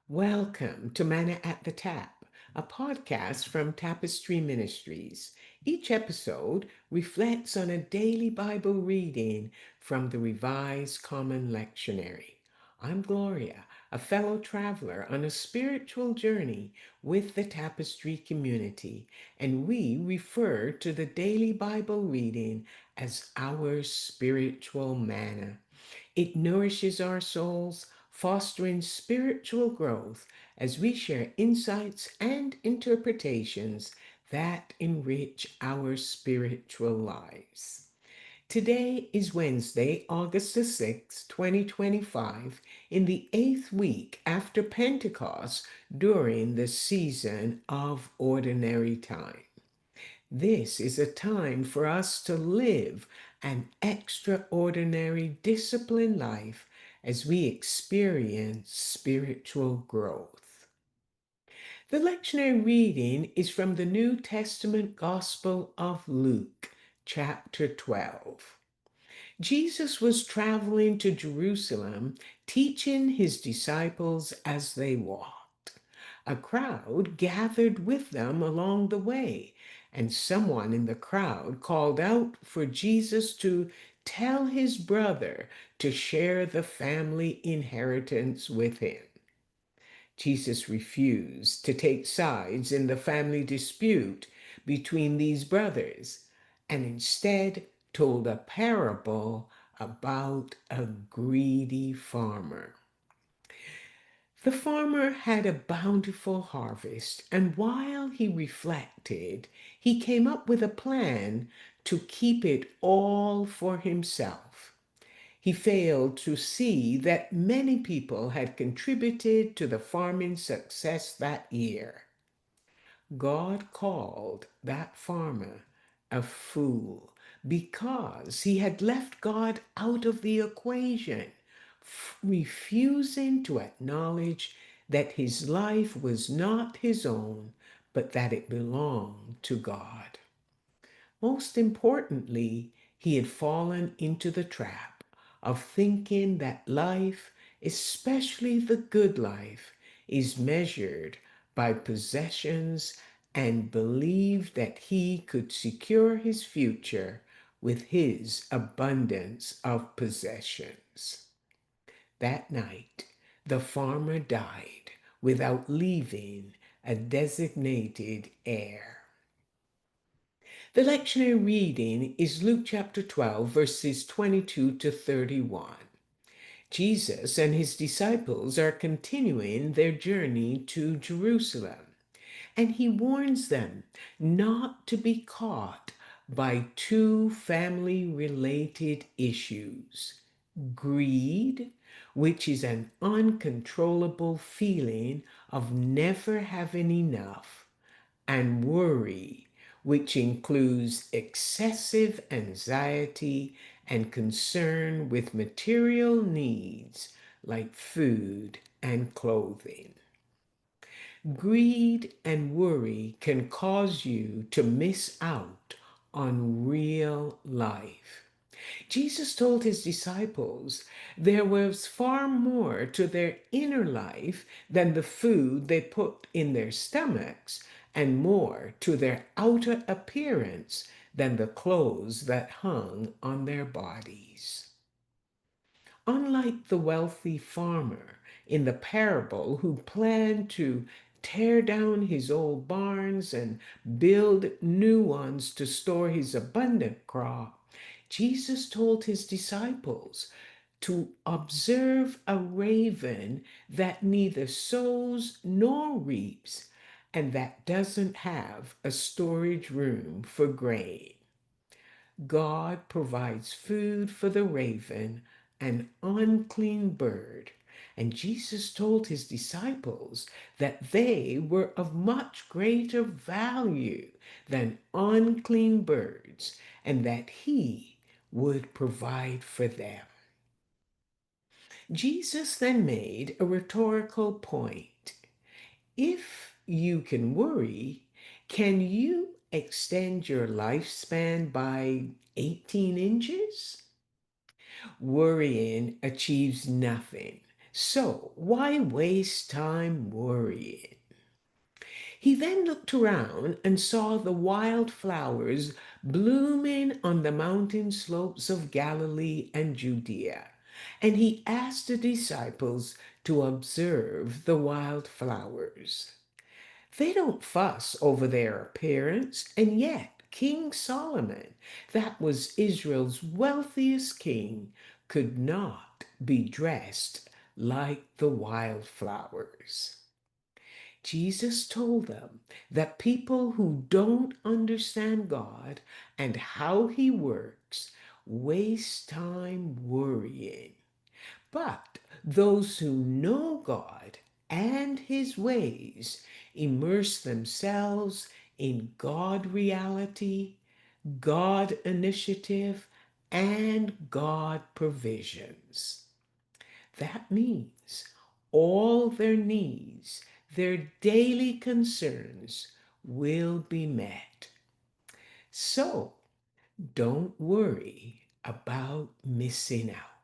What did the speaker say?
Welcome to Manna at the Tap, a podcast from Tapestry Ministries. Each episode reflects on a daily Bible reading from the Revised Common Lectionary. I'm Gloria, a fellow traveler on a spiritual journey with the Tapestry community, and we refer to the daily Bible reading as our spiritual manna. It nourishes our souls, fostering spiritual growth as we share insights and interpretations that enrich our spiritual lives. Today is Wednesday, August the 6th, 2025, in the eighth week after Pentecost during the season of ordinary time. This is a time for us to live an extraordinary disciplined life as we experience spiritual growth. The lectionary reading is from the New Testament Gospel of Luke, chapter 12. Jesus was traveling to Jerusalem, teaching his disciples as they walked. A crowd gathered with them along the way, and someone in the crowd called out for Jesus to tell his brother to share the family inheritance with him. Jesus refused to take sides in the family dispute between these brothers and instead told a parable about a greedy farmer. The farmer had a bountiful harvest, and while he reflected, he came up with a plan to keep it all for himself. He failed to see that many people had contributed to the farming success that year. God called that farmer a fool because he had left God out of the equation, refusing to acknowledge that his life was not his own, but that it belonged to God. Most importantly, he had fallen into the trap of thinking that life, especially the good life, is measured by possessions and believed that he could secure his future with his abundance of possessions. That night, the farmer died without leaving a designated heir. The lectionary reading is Luke chapter 12, verses 22 to 31. Jesus and his disciples are continuing their journey to Jerusalem, and he warns them not to be caught by two family related issues: greed, which is an uncontrollable feeling of never having enough, and worry, which includes excessive anxiety and concern with material needs like food and clothing. Greed and worry can cause you to miss out on real life. Jesus told his disciples there was far more to their inner life than the food they put in their stomachs, and more to their outer appearance than the clothes that hung on their bodies. Unlike the wealthy farmer in the parable who planned to tear down his old barns and build new ones to store his abundant crop, Jesus told his disciples to observe a raven that neither sows nor reaps and that doesn't have a storage room for grain. God provides food for the raven, an unclean bird. And Jesus told his disciples that they were of much greater value than unclean birds and that he would provide for them. Jesus then made a rhetorical point. If you can worry, can you extend your lifespan by 18 inches? Worrying achieves nothing. So why waste time worrying? He then looked around and saw the wild flowers blooming on the mountain slopes of Galilee and Judea. And he asked the disciples to observe the wild flowers. They don't fuss over their appearance, and yet King Solomon, that was Israel's wealthiest king, could not be dressed like the wildflowers. Jesus told them that people who don't understand God and how He works waste time worrying. But those who know God and His ways immerse themselves in God reality, God initiative, and God provisions. That means all their needs, their daily concerns will be met. So don't worry about missing out.